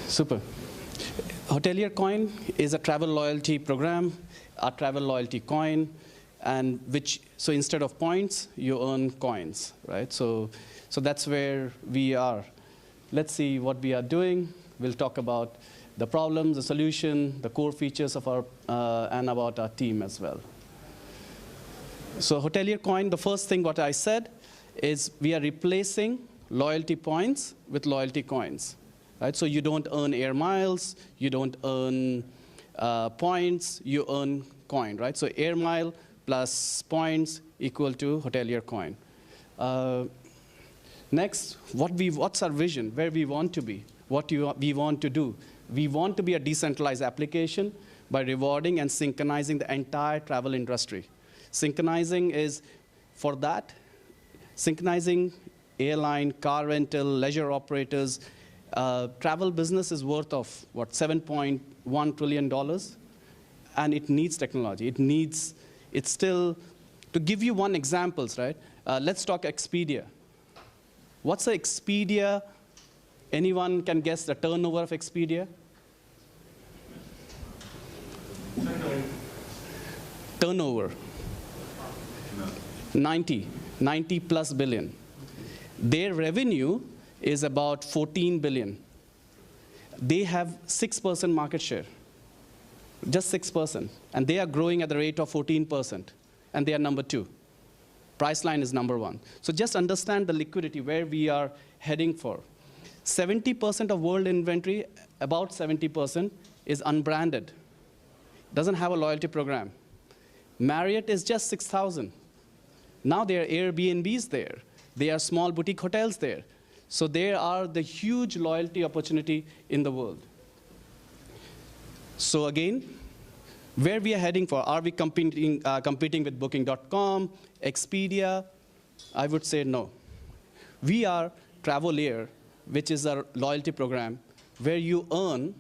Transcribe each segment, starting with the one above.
Super. HotelierCoin is a travel loyalty program, a travel loyalty coin, and so instead of points, you earn coins, right? So that's where we are. Let's see what we are doing. We'll talk about the problems, the solution, the core features of our, and about our team as well. So HotelierCoin, the first thing what I said is we are replacing loyalty points with loyalty coins. Right? So you don't earn air miles, you don't earn points, you earn coin, right? So air mile plus points equal to HotelierCoin. Next, what's our vision, where we want to be, we want to do. We want to be a decentralized application by rewarding and synchronizing the entire travel industry. Synchronizing is, for that, synchronizing airline, car rental, leisure operators. Travel business is worth of, what, $7.1 trillion, and it needs technology. It's still, to give you one example, right? Let's talk Expedia. What's the Expedia? Anyone can guess the turnover of Expedia? Turnover. 90 plus billion. Their revenue is about 14 billion. They have 6% market share, just 6%. And they are growing at the rate of 14%. And they are number 2. Priceline is number 1. So just understand the liquidity, where we are heading for. 70% of world inventory, about 70%, is unbranded. Doesn't have a loyalty program. Marriott is just 6,000. Now there are Airbnbs there. There are small boutique hotels there. So there are the huge loyalty opportunity in the world. So again, where we are heading for? Are we competing with Booking.com, Expedia? I would say no. We are Travelier, which is our loyalty program, where you earn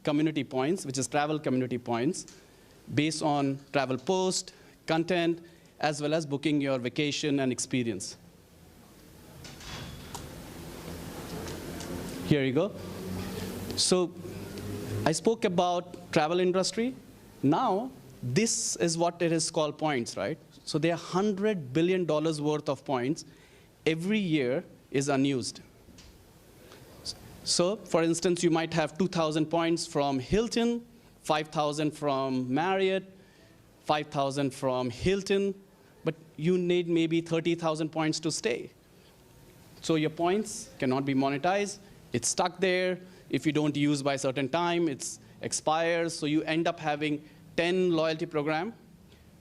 community points, which is travel community points, based on travel post, content, as well as booking your vacation and experience. Here you go. So I spoke about travel industry. Now, this is what it is called points, right? So there are $100 billion worth of points every year is unused. So for instance, you might have 2,000 points from Hilton, 5,000 from Marriott, 5,000 from Hilton, but you need maybe 30,000 points to stay. So your points cannot be monetized. It's stuck there. If you don't use by a certain time, it expires. So you end up having 10 loyalty program,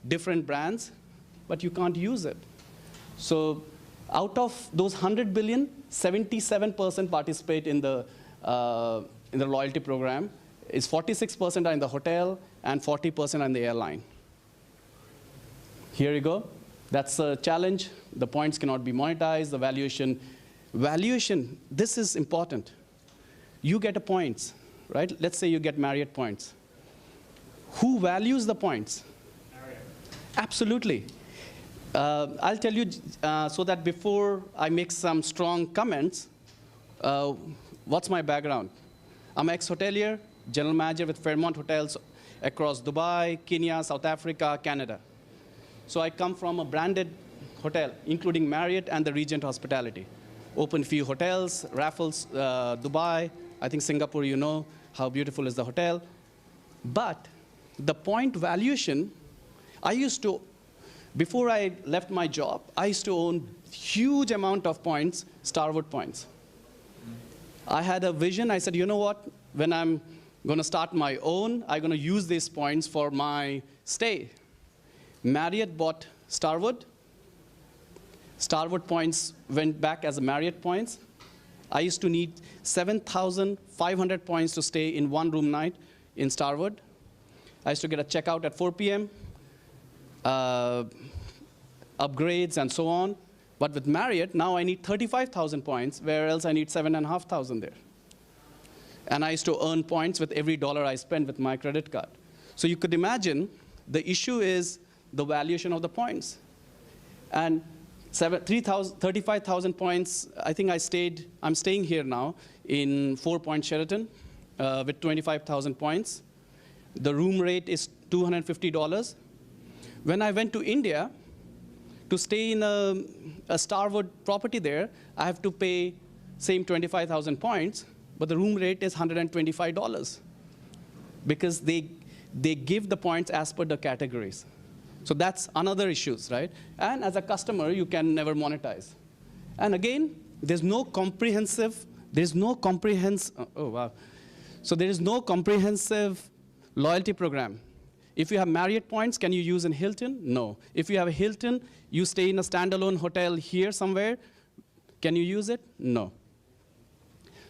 different brands, but you can't use it. So out of those 100 billion, 77% participate in the loyalty program. Is 46% are in the hotel and 40% are in the airline. Here you go. That's a challenge. The points cannot be monetized. The valuation, this is important. You get a points, right? Let's say you get Marriott points. Who values the points? Marriott. Absolutely. I'll tell you, so that before I make some strong comments, what's my background? I'm ex-hotelier, general manager with Fairmont Hotels across Dubai, Kenya, South Africa, Canada. So I come from a branded hotel, including Marriott and the Regent Hospitality. Opened few hotels, Raffles, Dubai, I think Singapore, you know how beautiful is the hotel. But the point valuation, I used to, before I left my job, I used to own huge amount of points, Starwood points. I had a vision. I said, you know what? When I'm going to start my own, I'm going to use these points for my stay. Marriott bought Starwood. Starwood points went back as a Marriott points. I used to need 7,500 points to stay in one room night in Starwood. I used to get a checkout at 4 p.m., upgrades and so on. But with Marriott, now I need 35,000 points, where else I need 7,500 there. And I used to earn points with every dollar I spend with my credit card. So you could imagine the issue is the valuation of the points. And 35,000 points, I think I'm staying here now in 4 Point Sheraton. with 25,000 points. The room rate is $250. When I went to India to stay in a Starwood property there, I have to pay same 25,000 points, but the room rate is $125 because they give the points as per the categories. So that's another issue, right? And as a customer, you can never monetize. And again, there's no comprehensive loyalty program. If you have Marriott points, can you use in Hilton? No. If you have a Hilton, you stay in a standalone hotel here somewhere, can you use it? No.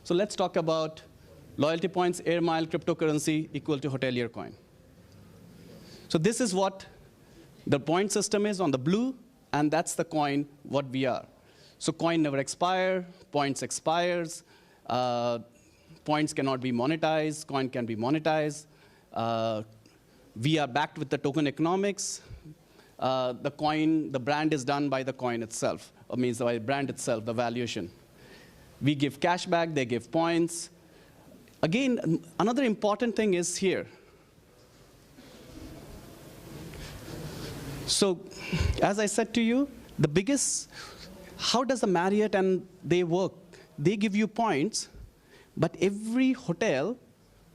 So let's talk about loyalty points, air mile, cryptocurrency equal to HotelierCoin. So this is what the point system is on the blue, and that's the coin what we are. So coin never expire, points expires, points cannot be monetized, coin can be monetized. We are backed with the token economics. The coin, the brand is done by the coin itself, or means by the brand itself, the valuation. We give cash back, they give points. Again, another important thing is here. So, as I said to you, the biggest, how does the Marriott and they work? They give you points, but every hotel,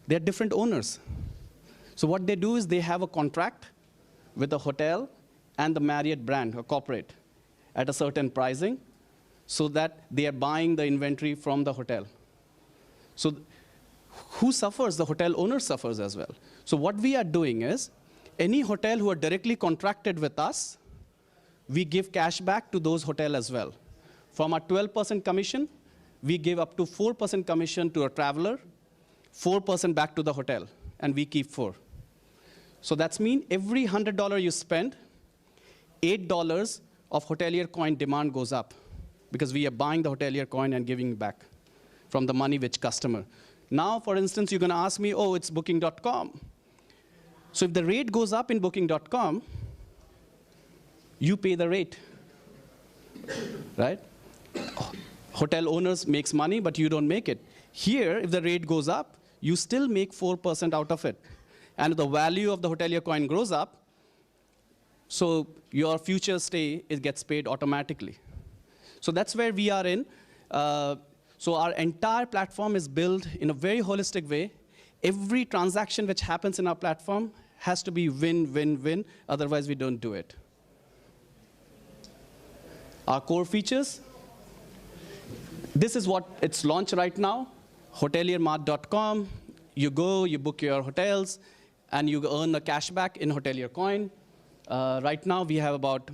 they're different owners. So what they do is they have a contract with the hotel and the Marriott brand, or corporate, at a certain pricing, so that they are buying the inventory from the hotel. So who suffers? The hotel owner suffers as well. So what we are doing is, any hotel who are directly contracted with us, we give cash back to those hotels as well. From our 12% commission, we give up to 4% commission to a traveler, 4% back to the hotel, and we keep 4. So that's mean every $100 you spend, $8 of HotelierCoin demand goes up, because we are buying the HotelierCoin and giving back from the money which customer. Now, for instance, you're going to ask me, oh, it's booking.com. So if the rate goes up in booking.com, you pay the rate, right? Hotel owners makes money, but you don't make it. Here, if the rate goes up, you still make 4% out of it. And the value of the HotelierCoin grows up, so your future stay, it gets paid automatically. So that's where we are in. So our entire platform is built in a very holistic way. Every transaction which happens in our platform has to be win, win, win. Otherwise, we don't do it. Our core features. This is what it's launched right now, hoteliermart.com. You go, you book your hotels, and you earn a cashback in HotelierCoin. Right now, we have about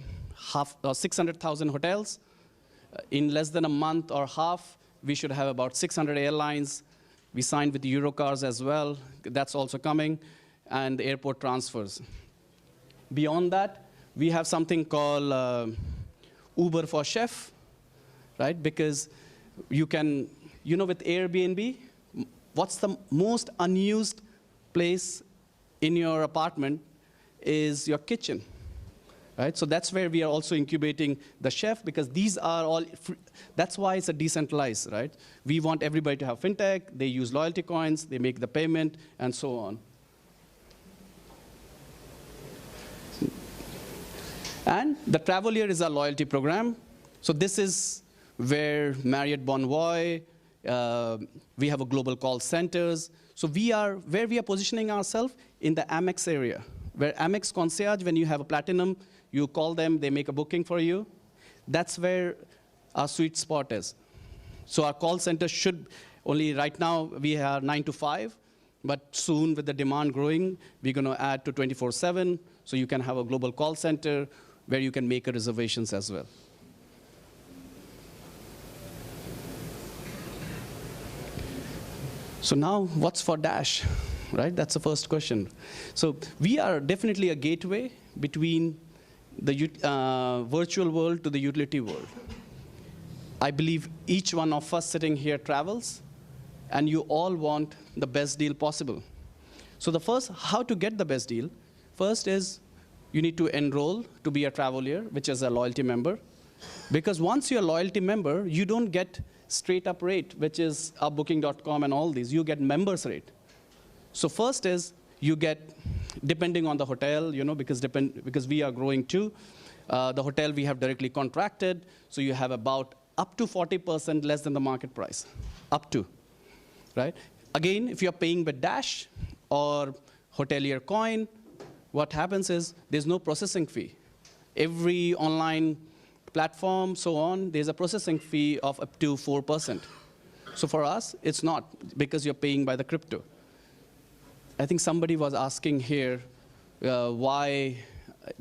600,000 hotels. In less than a month or half, we should have about 600 airlines. We signed with Eurocars as well. That's also coming, and the airport transfers. Beyond that, we have something called Uber for Chef, right? Because you can, with Airbnb, what's the most unused place in your apartment is your kitchen, right? So that's where we are also incubating the chef, because these are all, that's why it's a decentralized, right? We want everybody to have fintech, they use loyalty coins, they make the payment, and so on. And the Travelier is our loyalty program. So this is where Marriott Bonvoy, we have a global call centers. So where we are positioning ourselves in the Amex area, where Amex Concierge, when you have a platinum, you call them, they make a booking for you. That's where our sweet spot is. So our call center should only, right now, we are 9 to 5, but soon with the demand growing, we're going to add to 24/7, so you can have a global call center where you can make reservations as well. So now, what's for Dash, right? That's the first question. So we are definitely a gateway between the virtual world to the utility world. I believe each one of us sitting here travels, and you all want the best deal possible. So the first, how to get the best deal, first is you need to enroll to be a Travelier, which is a loyalty member. Because once you're a loyalty member, you don't get straight up rate, which is booking.com and all these. You get members rate. So first is you get, depending on the hotel, because we are growing too, the hotel we have directly contracted, so you have about up to 40% less than the market price, up to, right? Again, if you're paying with Dash or HotelierCoin, what happens is there's no processing fee. Every online platform, so on, there's a processing fee of up to 4%. So for us, it's not, because you're paying by the crypto. I think somebody was asking here why,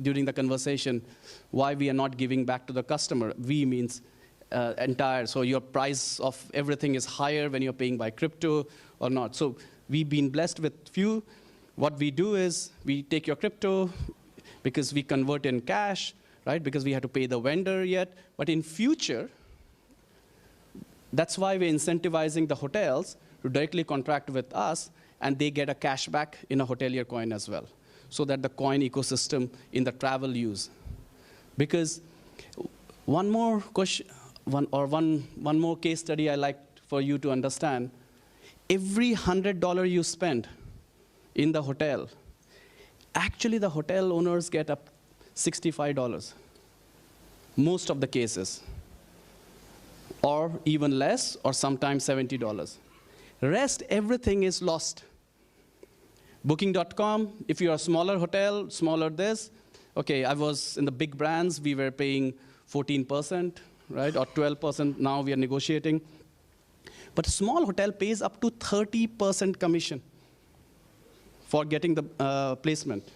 during the conversation, why we are not giving back to the customer. We means entire, so your price of everything is higher when you're paying by crypto or not. So we've been blessed with few. What we do is we take your crypto because we convert in cash, right? Because we have to pay the vendor yet. But in future, that's why we're incentivizing the hotels to directly contract with us, and they get a cashback in a HotelierCoin as well, so that the coin ecosystem in the travel use. Because one more question, one more case study I like for you to understand. Every $100 you spend in the hotel, actually the hotel owners get up $65, most of the cases, or even less, or sometimes $70. Rest, everything is lost. Booking.com, if you're a smaller hotel, smaller this, okay, I was in the big brands, we were paying 14%, right, or 12%, now we are negotiating. But a small hotel pays up to 30% commission for getting the placement.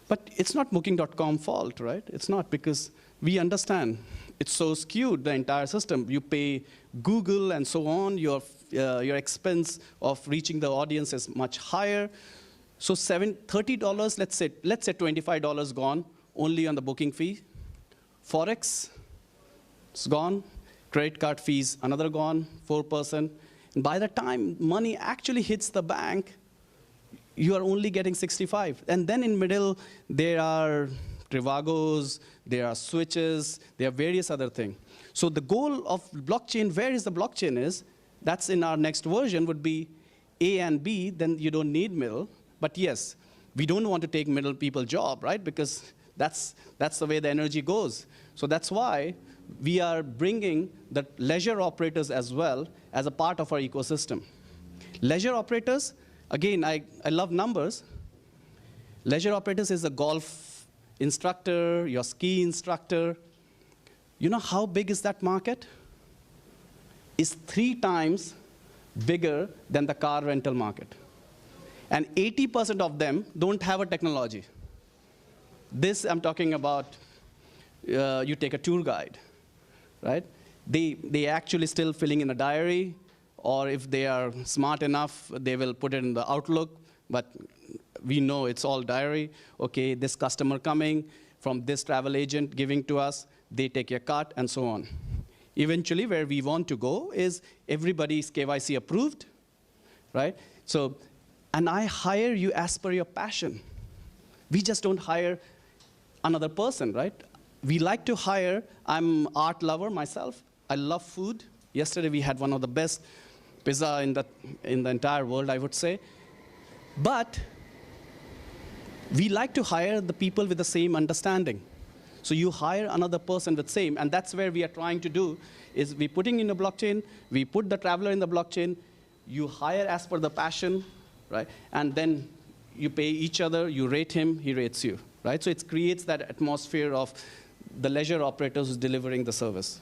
But it's not Booking.com fault, right? It's not, because we understand it's so skewed, the entire system. You pay Google and so on, your expense of reaching the audience is much higher. So $30, let's say $25 gone only on the booking fee. Forex, it's gone. Credit card fees, another gone, 4%. And by the time money actually hits the bank, you are only getting 65. And then in middle, there are Trivagos, there are switches, there are various other things. So the goal of blockchain, where is the blockchain is, that's in our next version, would be A and B, then you don't need middle. But yes, we don't want to take middle people job, right? Because that's the way the energy goes. So that's why we are bringing the leisure operators as well as a part of our ecosystem. Leisure operators, again, I love numbers. Leisure operators is a golf instructor, your ski instructor. You know how big is that market? It's 3 times bigger than the car rental market. And 80% of them don't have a technology. This I'm talking about, you take a tour guide, right? They actually still filling in a diary, or if they are smart enough, they will put it in the Outlook, but we know it's all diary. Okay, this customer coming from this travel agent giving to us, they take your cut, and so on. Eventually, where we want to go is everybody's KYC approved, right? So, and I hire you as per your passion. We just don't hire another person, right? We like to hire, I'm art lover myself. I love food. Yesterday we had one of the best pizza in the entire world, I would say. But we like to hire the people with the same understanding. So you hire another person with same, and that's where we are trying to do, is we putting in a blockchain, we put the traveler in the blockchain, you hire as per the passion, right? And then you pay each other, you rate him, he rates you, right? So it creates that atmosphere of the leisure operators who's delivering the service.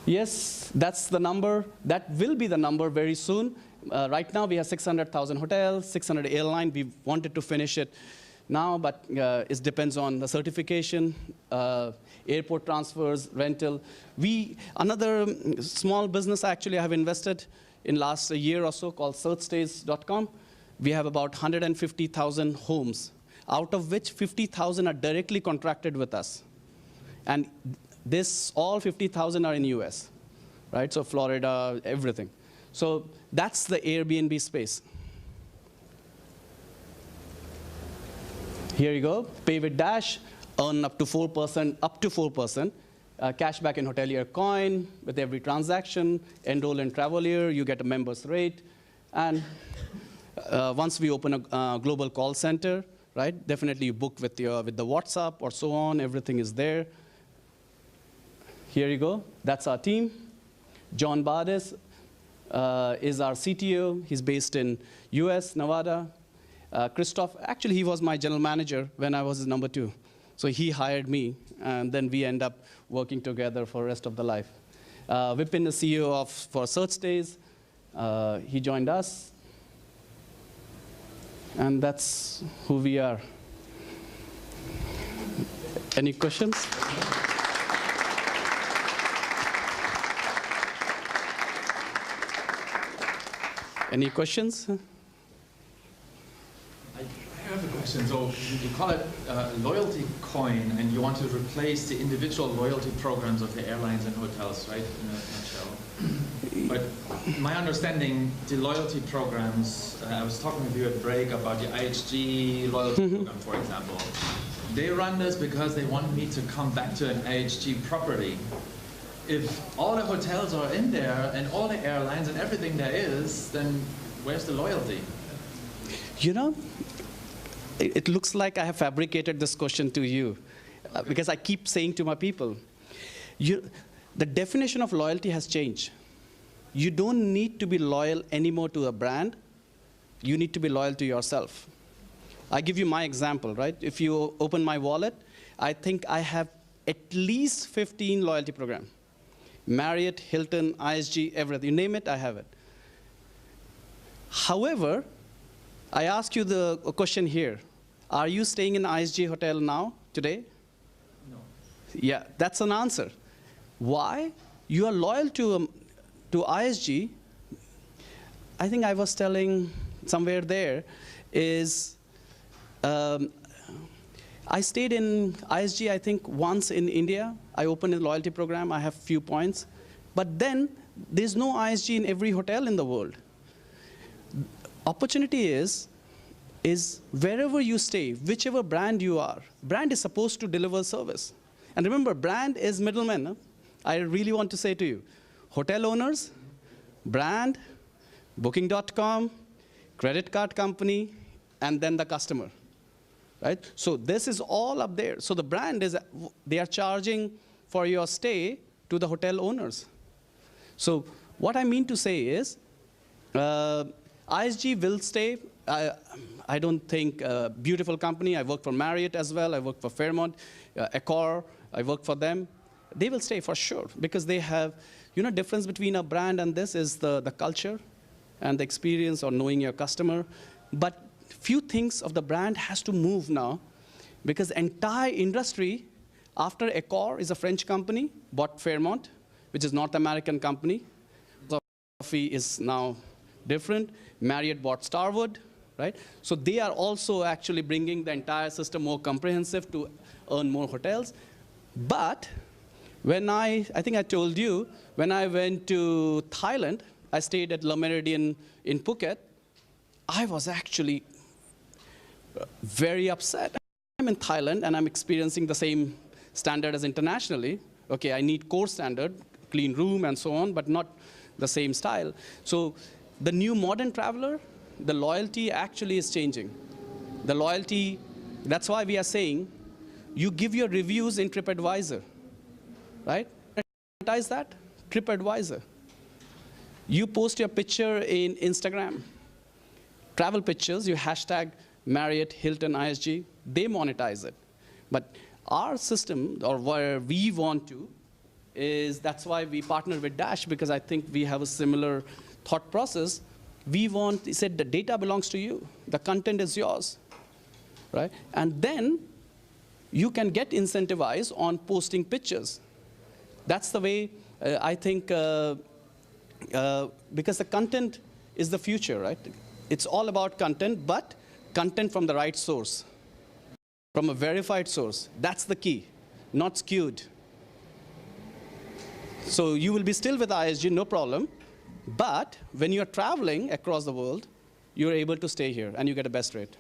Yes, that's the number. That will be the number very soon. Right now we have 600,000 hotels, 600 airlines. We wanted to finish it now, but it depends on the certification, airport transfers, rental. Another small business actually I have invested in last year or so called searchstays.com. We have about 150,000 homes, out of which 50,000 are directly contracted with us. And all 50,000 are in US, right? So Florida, everything. So that's the Airbnb space. Here you go, pay with Dash, earn up to 4%, cashback in HotelierCoin with every transaction, enroll in Travelier, you get a member's rate. And once we open a global call center, right, definitely you book with the WhatsApp or so on, everything is there. Here you go, that's our team. John Bardis is our CTO. He's based in US, Nevada. Christoph, actually he was my general manager when I was his number 2. So he hired me, and then we end up working together for the rest of the life. Vipin is CEO for Search Days. He joined us. And that's who we are. Any questions? Any questions? I have a question. So you call it loyalty coin, and you want to replace the individual loyalty programs of the airlines and hotels, right? In a nutshell. But my understanding, the loyalty programs, I was talking with you at break about the IHG loyalty program, for example. They run this because they want me to come back to an IHG property. If all the hotels are in there and all the airlines and everything there is, then where's the loyalty? You know, it looks like I have fabricated this question to you, because I keep saying to my people, the definition of loyalty has changed. You don't need to be loyal anymore to a brand. You need to be loyal to yourself. I give you my example, right? If you open my wallet, I think I have at least 15 loyalty programs. Marriott, Hilton, ISG, everything. You name it, I have it. However, I ask you the question here. Are you staying in the ISG hotel now, today? No. Yeah, that's an answer. Why? You are loyal to ISG. I think I was telling somewhere there is, I stayed in ISG, I think, once in India. I opened a loyalty program. I have few points. But then there's no ISG in every hotel in the world. Opportunity is wherever you stay, whichever brand you are, brand is supposed to deliver service. And remember, brand is middlemen. Huh? I really want to say to you, hotel owners, brand, booking.com, credit card company, and then the customer. Right? So this is all up there. So the brand is, they are charging for your stay to the hotel owners. So what I mean to say is, ISG will stay. I don't think, beautiful company. I work for Marriott as well. I work for Fairmont, Accor. I work for them. They will stay for sure because they have, difference between a brand and this is the culture and the experience or knowing your customer. But few things of the brand has to move now because entire industry, after Accor is a French company, bought Fairmont, which is North American company. Philosophy is now different. Marriott bought Starwood, right? So they are also actually bringing the entire system more comprehensive to earn more hotels. But when I think I told you, when I went to Thailand, I stayed at Le Méridien in Phuket, I was actually very upset. I'm in Thailand and I'm experiencing the same standard as internationally. Okay, I need core standard, clean room and so on, but not the same style. So the new modern traveler, the loyalty actually is changing. The loyalty, that's why we are saying, you give your reviews in TripAdvisor, right? Advertise that, TripAdvisor. You post your picture in Instagram. Travel pictures, you hashtag Marriott, Hilton, ISG, they monetize it. But our system, or where we want to, is that's why we partnered with Dash, because I think we have a similar thought process. We want, he said, the data belongs to you. The content is yours, right? And then you can get incentivized on posting pictures. That's the way I think, because the content is the future, right? It's all about content, but content from the right source, from a verified source. That's the key, not skewed. So you will be still with ISG, no problem. But when you're traveling across the world, you're able to stay here, and you get a best rate.